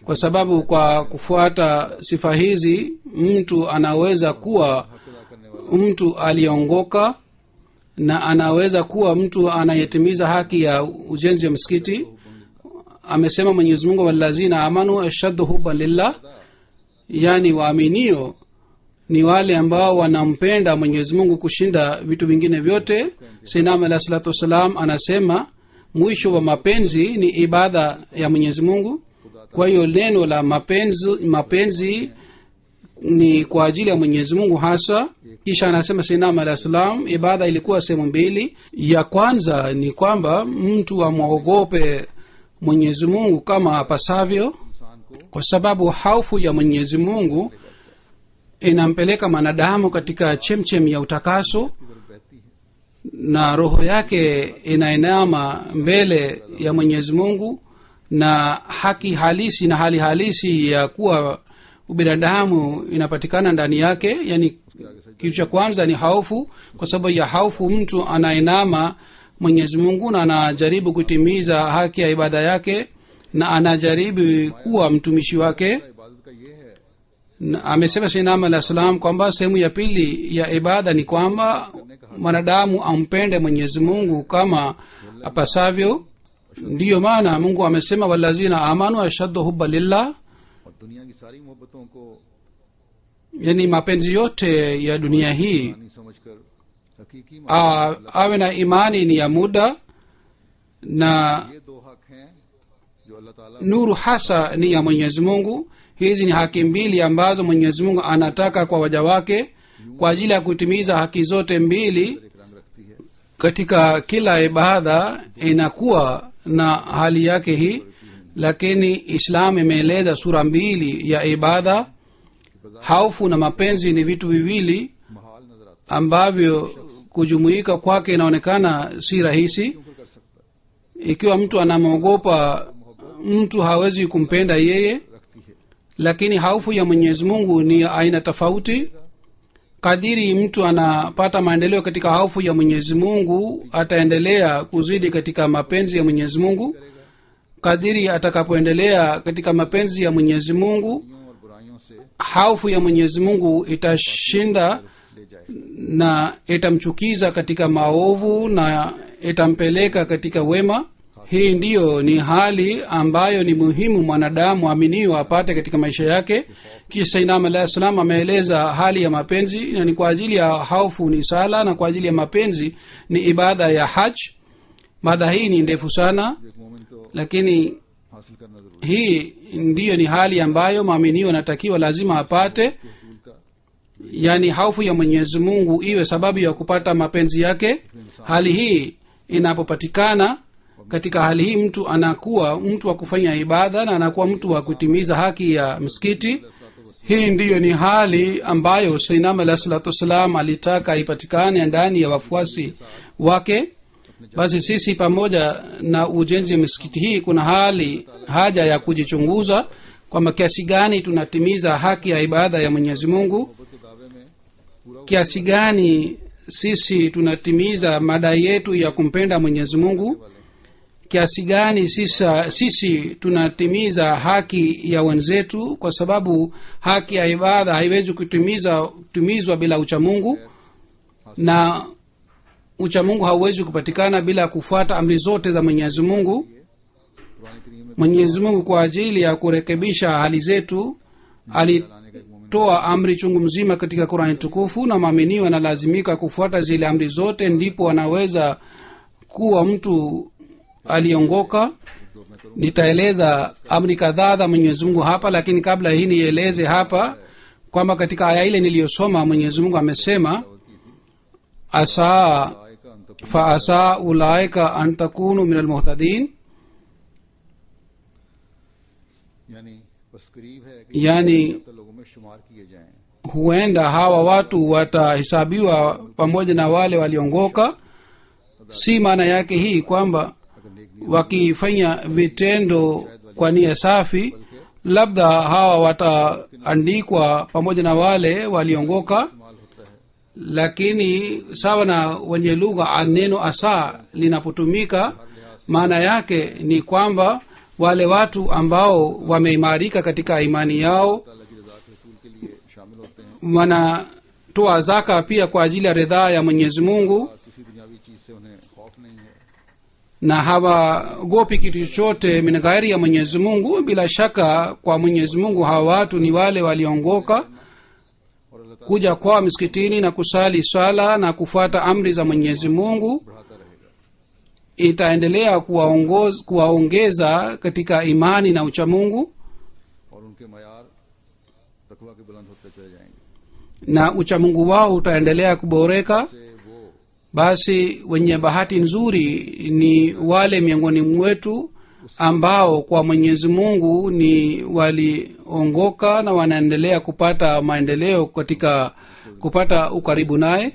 Speaker 3: kwa sababu kwa kufuata sifa hizi mtu anaweza kuwa mtu aliongoka na anaweza kuwa mtu anayetimiza haki ya ujenzi wa msikiti. Amesema Mwenyezi Mungu, walazina amanu ashaddu hubban lillah, yani waaminio ni wale ambao wanampenda Mwenyezi Mungu kushinda vitu vingine vyote. Sayyidina alayhi salatu wasalam anasema mwisho wa mapenzi ni ibada ya Mwenyezi Mungu. Kwa hiyo neno la mapenzi ni kwa ajili ya Mwenyezi Mungu hasa. Kisha anasema Sayyidina alayhi salam ibada ilikuwa sehemu mbili. Ya kwanza ni kwamba mtu amwogope Mwenyezi Mungu kama apasavyo, kwa sababu hofu ya Mwenyezi Mungu inampeleka mwanadamu katika chemchem ya utakaso na roho yake inainama mbele ya Mwenyezi Mungu, na haki halisi na hali halisi ya kuwa ubinadamu inapatikana ndani yake. Yani kitu cha kwanza ni hofu. Kwa sababu ya hofu mtu anainama Mwenyezi Mungu na anajaribu kutimiza haki ya ibada yake na anajaribu kuwa mtumishi wake.
Speaker 2: इबादत का ये है
Speaker 3: Na amesema Sayyidina alayhi salam kwamba sehemu ya pili ya ibada ni kwamba mwanadamu ampende Mwenyezi Mungu kama apasavyo. Ndiyo maana Mungu amesema walazina amanu ashaddu hubban lillah,
Speaker 2: और दुनिया की सारी मोहब्बतों को
Speaker 3: yani mapenzi yote ya dunia hii
Speaker 2: नहीं समझकर हकीकी
Speaker 3: awe na imani ni ya muda, na
Speaker 2: ये दो हक हैं जो अल्लाह ताला
Speaker 3: nuru hasa ni ya Mwenyezi Mungu. Hizi ni haki mbili ambazo Mwenyezi Mungu anataka kwa waja wake. Kwa ajili ya kutimiza haki zote mbili
Speaker 2: एक रंग रखती है।
Speaker 3: katika kila ibada inakuwa na hali yake hii, lakini Islam imeeleza sura mbili ya ibada. Hofu na mapenzi ni vitu viwili
Speaker 2: Mahal नजर आता
Speaker 3: ambavyo kujumuika kwake inaonekana si rahisi.
Speaker 2: है, कर सकता है,
Speaker 3: Ikiwa mtu anamwogopa mtu hawezi kumpenda yeye,
Speaker 2: रखती है।
Speaker 3: lakini hofu ya Mwenyezi Mungu ni aina tofauti. Kadiri mtu anapata maendeleo katika hofu ya Mwenyezi Mungu, ataendelea kuzidi katika mapenzi ya Mwenyezi Mungu. Kadiri atakapoendelea katika mapenzi ya Mwenyezi Mungu,
Speaker 2: और बुराइयों से
Speaker 3: hofu ya Mwenyezi Mungu itashinda
Speaker 2: ले जाए।
Speaker 3: na itamchukiza katika maovu na itampeleka katika wema. Hii ndiyo ni hali ambayo ni muhimu mwanadamu aminiwa apate katika maisha yake. Kisha Sayyidina alayhi salam ameeleza hali ya mapenzi, na ni kwa ajili ya hofu ni sala, na kwa ajili ya mapenzi ni ibada ya haj. Mada hii ni ndefu sana,
Speaker 2: एक मोमिन को
Speaker 3: lakini
Speaker 2: हासिल करना जरूरी
Speaker 3: hii ndiyo ni hali ambayo maaminio anatakiwa lazima apate.
Speaker 2: है। रसूल का
Speaker 3: Yani hofu ya Mwenyezi Mungu iwe sababu ya kupata mapenzi yake. Hali hii inapopatikana, katika hali hii mtu anakuwa mtu wa kufanya ibada na anakuwa mtu wa kutimiza haki ya msikiti. Hii ndiyo ni hali ambayo Sayyidina alayhi salatu wasalam alitaka ipatikane ndani ya wafuasi wake. Basi sisi pamoja na ujenzi wa misikiti hii kuna haja ya kujichunguza kwamba kiasi gani tunatimiza haki ya ibada ya Mwenyezi Mungu,
Speaker 2: के दावे में पूरा
Speaker 3: kiasi gani sisi tunatimiza madai yetu ya kumpenda Mwenyezi Mungu, kiasi gani sisi tunatimiza haki ya wenzetu, kwa sababu haki ya ibada haiwezi kutimizwa bila uchamungu, na uchamungu hauwezi kupatikana bila kufuata amri zote za Mwenyezi Mungu.
Speaker 2: Quran करीम में
Speaker 3: Mwenyezi Mungu kwa ajili ya kurekebisha hali zetu alitoa amri chungu mzima katika Qur'ani tukufu, na maaminio analazimika kufuata zile amri zote, ndipo anaweza kuwa mtu aliongoka. Nitaeleza amri kadhaa za Mwenyezi Mungu hapa, lakini kabla hii nieleze hapa kwamba katika aya ile niliyosoma Mwenyezi Mungu amesema asa
Speaker 2: आए का अंत
Speaker 3: faasa ulaika an takunu min almuhtadin,
Speaker 2: यानी बस करीब है कि
Speaker 3: yani
Speaker 2: तो लोगों में शुमार किए जाएं।
Speaker 3: huenda hawa watu watahesabiwa pamoja na wale waliongoka. Si maana yake hii kwamba
Speaker 2: अगर नेक नीयत
Speaker 3: wakifanya vitendo kwa nia safi labda hawa wataandikwa pamoja na wale waliongoka,
Speaker 2: इस्तेमाल होता है,
Speaker 3: lakini sawa na wenye lugha neno asa linapotumika maana yake ni kwamba wale watu ambao wameimarika katika imani yao
Speaker 2: अल्लाह की रज़ा के रसूल के लिए शामिल होते हैं,
Speaker 3: wanatoa zaka pia kwa ajili ya ridhaa ya Mwenyezi Mungu,
Speaker 2: किसी दुनियावी चीज से उन्हें खौफ नहीं है।
Speaker 3: na hawagopi kitu chochote min ghairi ya Mwenyezi Mungu. Bila shaka kwa Mwenyezi Mungu hawa watu ni wale waliongoka.
Speaker 2: और अल्लाह ताला
Speaker 3: Kuja kwa misikitini na kusali swala na kufuata amri za Mwenyezi Mungu
Speaker 2: बढ़ाता रहेगा।
Speaker 3: itaendelea kuwaongeza katika imani na uchamungu,
Speaker 2: और उनके मयार तकवा के बुलंद होते चले जाएंगे।
Speaker 3: na uchamungu wao utaendelea kuboreka.
Speaker 2: से वो
Speaker 3: Basi wenye bahati nzuri ni wale miongoni mwetu ambao kwa Mwenyezi Mungu ni waliongoka na wanaendelea kupata maendeleo katika kupata ukaribu naye.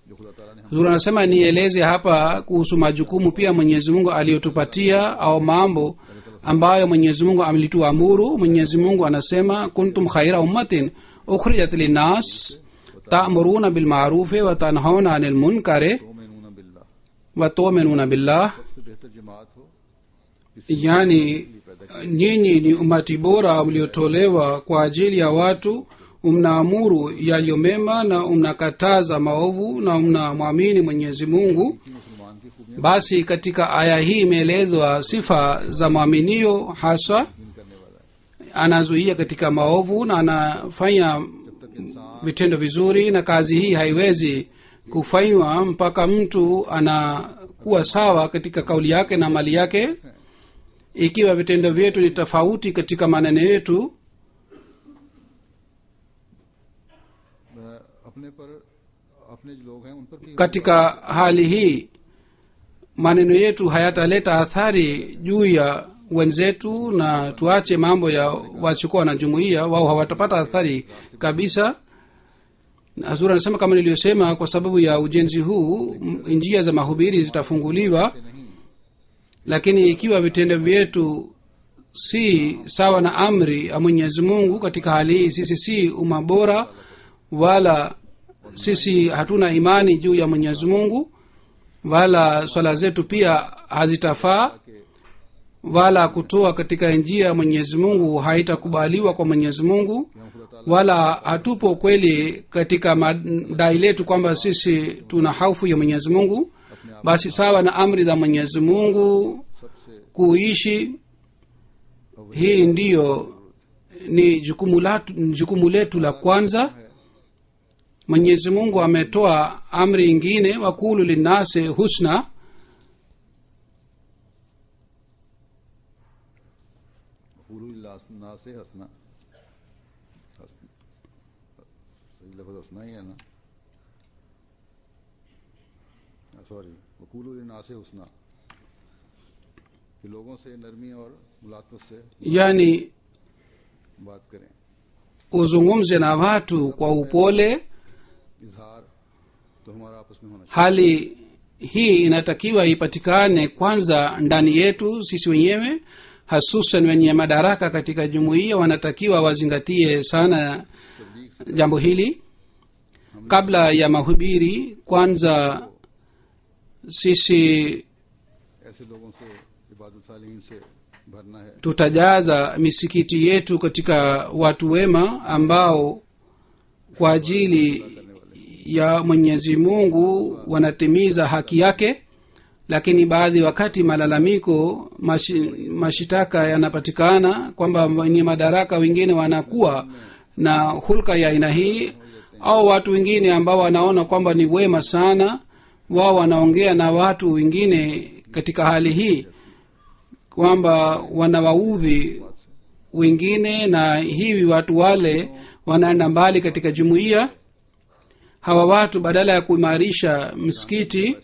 Speaker 2: जो खुदा ताला ने
Speaker 3: Zuri anasema nieleze hapa kuhusu majukumu pia Mwenyezi Mungu aliyotupatia au mambo ambayo Mwenyezi Mungu amelituamuru. Mwenyezi Mungu anasema kuntum khaira ummatin ukhrijat linnas ta'muruna bil ma'ruf wa tanhauna 'anil munkar
Speaker 2: तुमिनून बिल्लाह,
Speaker 3: wa tu'minuna billah,
Speaker 2: सबसे बेहतर जमात हो
Speaker 3: yani nyinyi ni umati bora mliotolewa kwa ajili ya watu, mnaamuru yaliyo mema na mnakataza maovu na mnamwamini Mwenyezi Mungu.
Speaker 2: मुसलमान की खूबियां
Speaker 3: Basi katika aya hii imeelezwa sifa za mwaminio, haswa
Speaker 2: करने वाला है।
Speaker 3: anazuia katika maovu na anafanya vitendo vizuri, na kazi hii haiwezi kufanywa mpaka mtu anakuwa sawa katika kauli yake na mali yake. Ikiwa vitendo vyetu ni tofauti katika maneno yetu,
Speaker 2: अपने पर अपने जो लोग हैं उन पर भी
Speaker 3: katika hali hii maneno yetu hayataleta athari juu ya wenzetu, na tuache mambo ya wasiokuwa na jumuiya, wao hawatapata athari kabisa. Hazur anasema kama niliyosema, kwa sababu ya ujenzi huu njia za mahubiri zitafunguliwa, lakini ikiwa vitendo vyetu si sawa na amri ya Mwenyezi Mungu, katika hali hii sisi si umma bora, wala sisi hatuna imani juu ya Mwenyezi Mungu, wala swala zetu pia hazitafaa, wala kutoa katika njia ya Mwenyezi Mungu haitakubaliwa kwa Mwenyezi Mungu, wala hatupo kweli katika madai letu kwamba sisi tuna hofu ya Mwenyezi Mungu. Basi sawa na amri za Mwenyezi Mungu kuishi, hii ndiyo ni jukumu letu la kwanza. Mwenyezi Mungu ametoa amri ingine, wakulu linnasi husna,
Speaker 2: ना से हंसना, सही लफ्ज़ हंसना ही है ना, सॉरी, वकूलु लिन्नास हुस्ना, कि लोगों से नरमी और मुलातफत से
Speaker 3: yani
Speaker 2: बात करें,
Speaker 3: uzungumze na watu kwa upole.
Speaker 2: इजहार तो हमारा आपस में होना चाहिए।
Speaker 3: Hali hii inatakiwa ipatikane kwanza ndani yetu sisi wenyewe, hasusan wenye madaraka katika jumuiya wanatakiwa wazingatie sana jambo hili kabla ya mahubiri. Kwanza sisi
Speaker 2: ऐसे लोगों से इबादत सालिहीन से भरना है
Speaker 3: tutajaza misikiti yetu katika watu wema ambao kwa ajili ya Mwenyezi Mungu wanatimiza haki yake. Lakini baadhi wakati malalamiko mashitaka yanapatikana kwamba wenye madaraka wengine wanakuwa na hulka ya aina hii, au watu wengine ambao wanaona kwamba ni wema sana, wao wanaongea na watu wengine katika hali hii kwamba wanawaudhi wengine, na hivi watu wale wanaenda mbali katika jumuiya. Hawa watu badala ya kuimarisha msikiti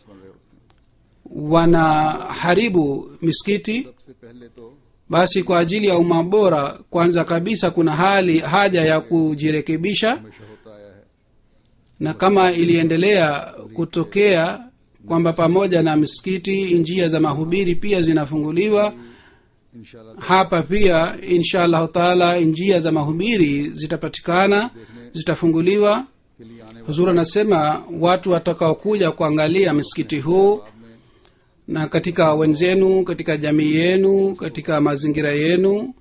Speaker 3: wanaharibu misikiti.
Speaker 2: सबसे पहले तो
Speaker 3: Basi kwa ajili ya umma bora, kwanza kabisa kuna haja ya kujirekebisha,
Speaker 2: हमेशा होता आया है
Speaker 3: na kama iliendelea kutokea kwamba pamoja na misikiti njia za mahubiri pia zinafunguliwa,
Speaker 2: इंशाल्लाह
Speaker 3: hapa pia insha allahu taala njia za mahubiri zitapatikana, zitafunguliwa.
Speaker 2: के लिए आने
Speaker 3: Huzur anasema watu watakaokuja kuangalia msikiti huu na katika wenzenu, katika jamii yenu, katika mazingira yenu,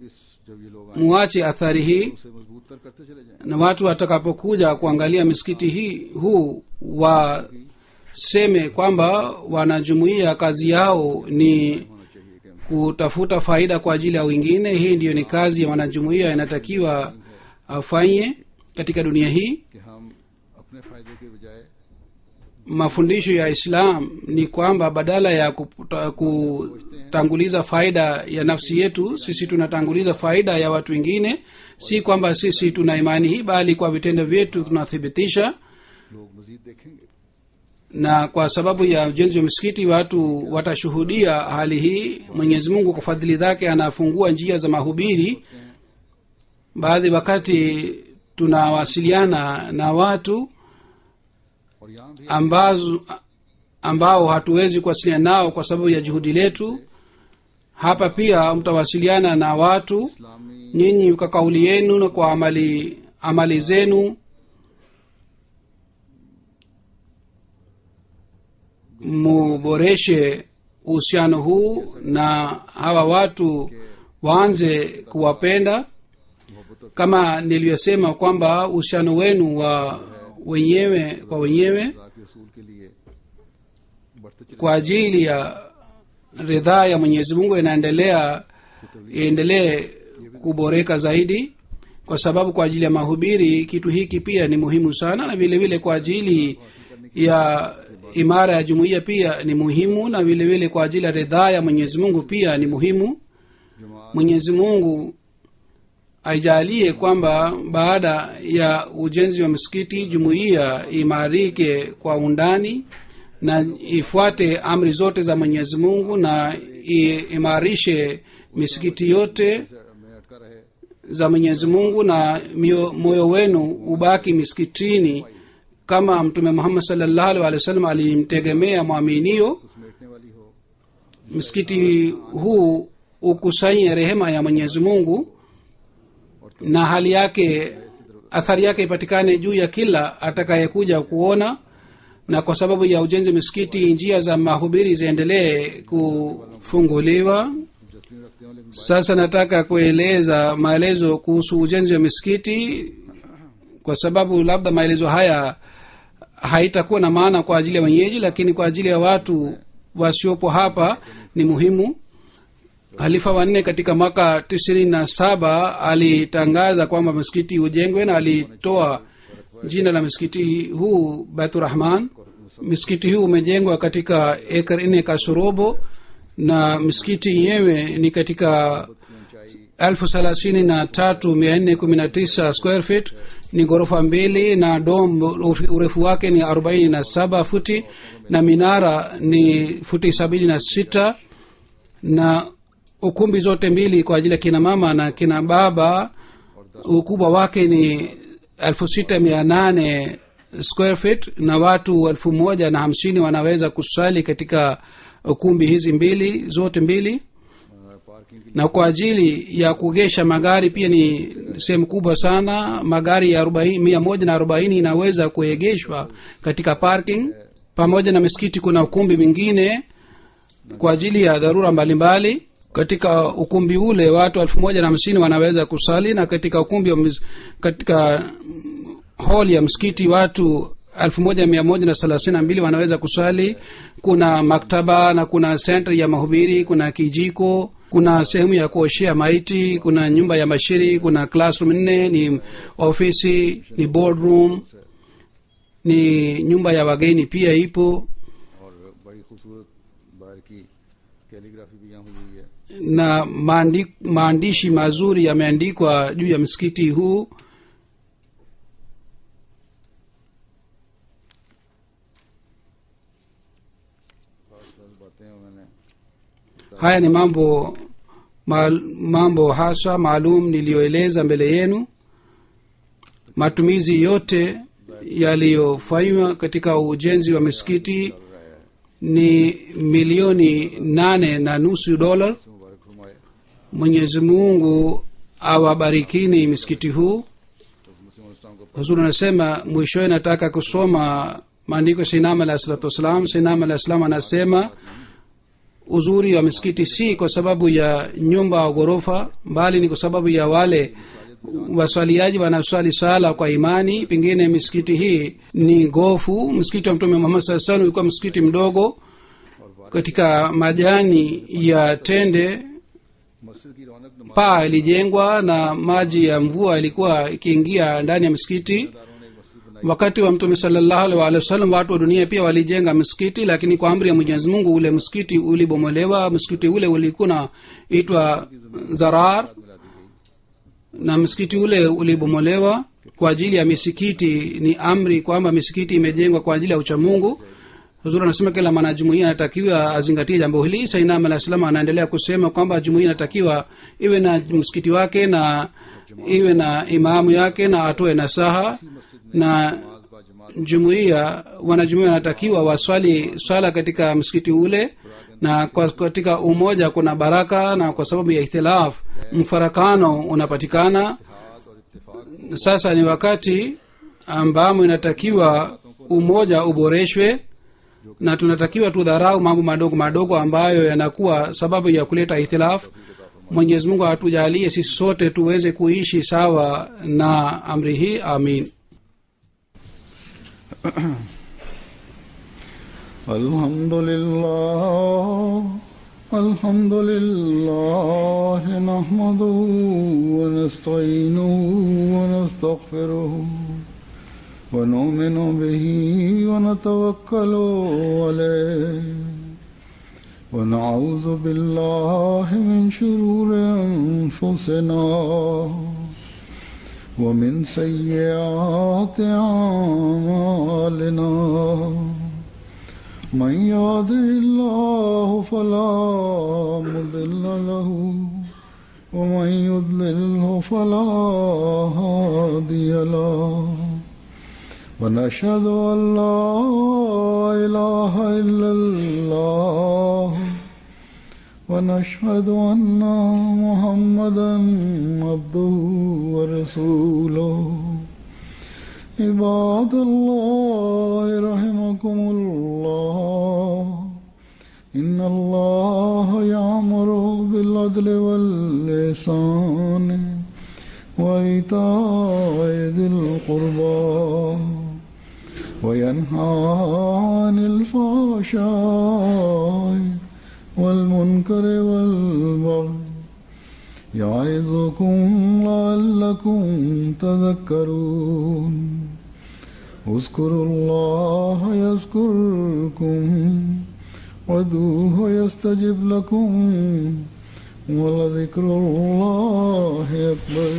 Speaker 2: इस जब ये लोग आए
Speaker 3: muache athari hii,
Speaker 2: उसे मजबूत तर करते चले जाएं
Speaker 3: na watu watakapokuja kuangalia msikiti huu waseme kwamba wanajumuia kazi yao ni
Speaker 2: होना चाहिए कि
Speaker 3: kutafuta faida kwa ajili ya wengine. Hii ndiyo ni kazi ya wanajumuia, inatakiwa afanye katika dunia hii.
Speaker 2: कि हम अपने फायदे के बजाय
Speaker 3: Mafundisho ya Islam ni kwamba badala ya kutanguliza faida ya nafsi yetu, sisi tunatanguliza faida ya watu wengine. Si kwamba sisi tuna imani hii, bali kwa vitendo vyetu tunathibitisha.
Speaker 2: लोग मजीद देखेंगे
Speaker 3: Na kwa sababu ya ujenzi wa misikiti watu watashuhudia hali hii. Mwenyezi Mungu kwa fadhili zake anafungua njia za mahubiri. Baadhi wakati tunawasiliana na watu
Speaker 2: और यहाँ भी
Speaker 3: ambao hatuwezi kuwasiliana nao kwa sababu ya juhudi letu. Hapa pia mtawasiliana na watu
Speaker 2: इस्लामी
Speaker 3: nyinyi kwa kauli yenu na kwa amali zenu. Muboreshe uhusiano huu na hawa watu, waanze kuwapenda. Kama niliyosema kwamba uhusiano wenu wa wenyewe kwa wenyewe
Speaker 2: खुदा के असूल के लिए बढ़ते चले
Speaker 3: kwa ajili ya ridhaa ya Mwenyezi Mungu iendelee kuboreka zaidi, kwa sababu kwa ajili ya mahubiri kitu hiki pia ni muhimu sana, na vile vile kwa ajili ya imara ya jumuiya pia ni muhimu, na vile vile kwa ajili ya ridhaa ya Mwenyezi Mungu pia ni muhimu. Mwenyezi Mungu aijalie kwamba baada ya ujenzi wa msikiti jumuiya imarike kwa undani na ifuate amri zote za Mwenyezi Mungu na imarishe misikiti yote
Speaker 2: में अटका रहे
Speaker 3: za Mwenyezi Mungu, na moyo wenu ubaki misikitini kama Mtume Muhammad sallallahu alaihi wasallam alimtegemea mwaminio.
Speaker 2: समेटने वाली हो
Speaker 3: Msikiti huu ukusanye rehema ya Mwenyezi Mungu na hali yake, athari yake ipatikane juu ya kila atakayekuja kuona. Na kwa sababu ya ujenzi wa misikiti njia za mahubiri ziendelee kufunguliwa.
Speaker 2: Justin रखते हो लेकिन
Speaker 3: Sasa nataka kueleza maelezo kuhusu ujenzi wa misikiti, kwa sababu labda maelezo haya haitakuwa na maana kwa ajili ya wenyeji, lakini kwa ajili ya watu wasiopo hapa ni muhimu. Halifa wa nne katika mwaka 97 alitangaza kwamba msikiti ujengwe, na alitoa jina la msikiti huu Baitur Rahman. Msikiti huu umejengwa katika eka 4 kasorobo, na msikiti yenyewe ni katika 33,419 square feet, ni ghorofa mbili, na dom urefu wake ni 47 futi, na minara ni futi 76, na ukumbi zote mbili kwa ajili ya kina mama na kina baba ukubwa wake ni 6,800 square feet, na watu 1,150 wanaweza kusali katika ukumbi hizi mbili zote mbili. Na kwa ajili ya kugesha magari pia ni sehemu kubwa sana. Magari ya 140 inaweza kuegeshwa katika parking. Pamoja na misikiti kuna ukumbi mwingine kwa ajili ya dharura mbalimbali. Katika ukumbi ule watu 1,150 wanaweza kusali, na katika ukumbi katika hall ya msikiti watu 1,132 wanaweza kusali. Kuna maktaba na kuna center ya mahubiri, kuna kijiko, kuna sehemu ya kuoshea maiti, kuna nyumba ya mashiri, kuna classroom 4, ni ofisi, ni boardroom, ni nyumba ya wageni pia ipo,
Speaker 2: और बड़ी खूबसूरत बाहर की कैलीग्राफी भी यहाँ हुई हुई है
Speaker 3: na maandishi mazuri yameandikwa juu ya msikiti huu.
Speaker 2: बातें मैंने
Speaker 3: haya ni mambo hasa maalum niliyoeleza mbele yenu. Matumizi yote yaliyofanywa katika ujenzi wa misikiti ni $8.5 million.
Speaker 2: मुबारक फरमाए।
Speaker 3: Mwenyezi Mungu awabarikini misikiti huu. Huzuri anasema mwishowe nataka kusoma maandiko Sayyidina alayhi salatu wasalam. Sayyidina alayhi salam anasema uzuri wa misikiti si kwa sababu ya nyumba au ghorofa, bali ni kwa sababu ya wale waswaliaji wanaswali sala kwa imani. Pengine misikiti hii ni gofu. Msikiti wa Mtume Muhammad sallallahu alaihi wasallam ulikuwa msikiti mdogo katika majani ya tende.
Speaker 2: मस्जिद की रौनक नमाज
Speaker 3: Paa ilijengwa na maji ya mvua ilikuwa ikiingia ndani ya msikiti.
Speaker 2: दारों ने एक मस्जिद बनाई।
Speaker 3: Wakati wa Mtume sallallahu alaihi wasallam watu wa dunia pia walijenga msikiti, lakini kwa amri ya Mwenyezi Mungu ule msikiti ulibomolewa. Msikiti ule ulikuwa unaitwa Zarar, na msikiti ule ulibomolewa kwa ajili ya misikiti. Ni amri kwamba misikiti imejengwa kwa ajili ya uchamungu. Huzuri anasema kila mwanajumuiya anatakiwa azingatie jambo hili. Sayyidina alayhi salam anaendelea kusema kwamba jumuiya inatakiwa iwe na msikiti wake na iwe na imamu yake na atoe nasaha, na wanajumuiya wanatakiwa waswali swala katika msikiti ule, na katika umoja kuna baraka, na kwa sababu ya ikhtilaf mfarakano unapatikana. Sasa ni wakati ambamo inatakiwa umoja uboreshwe, na tunatakiwa tudharau mambo madogo madogo ambayo yanakuwa sababu ya kuleta ikhtilaf. Mwenyezi Mungu atujalie sisi sote tuweze kuishi sawa na amri hii. Amin.
Speaker 2: Alhamdulillah nahmaduhu wa nasta'inuhu wa nastaghfiruhu ونؤمن به ونتوكل عليه ونعوذ بالله من شرور أنفسنا ومن سيئات أعمالنا من يهده الله فلا مضل له ومن يضلله فلا هادي له ونشهد أن لا إله إلا الله ونشهد أن محمدا عبده ورسوله عباد الله رحمكم الله إن الله يأمر بالعدل والإحسان وإيتاء ذي القربى وينهى عن الفحشاء والمنكر والبغي يعظكم لعلكم تذكرون اذكروا الله يذكركم وادعوه يستجب لكم ولذكر الله أكبر.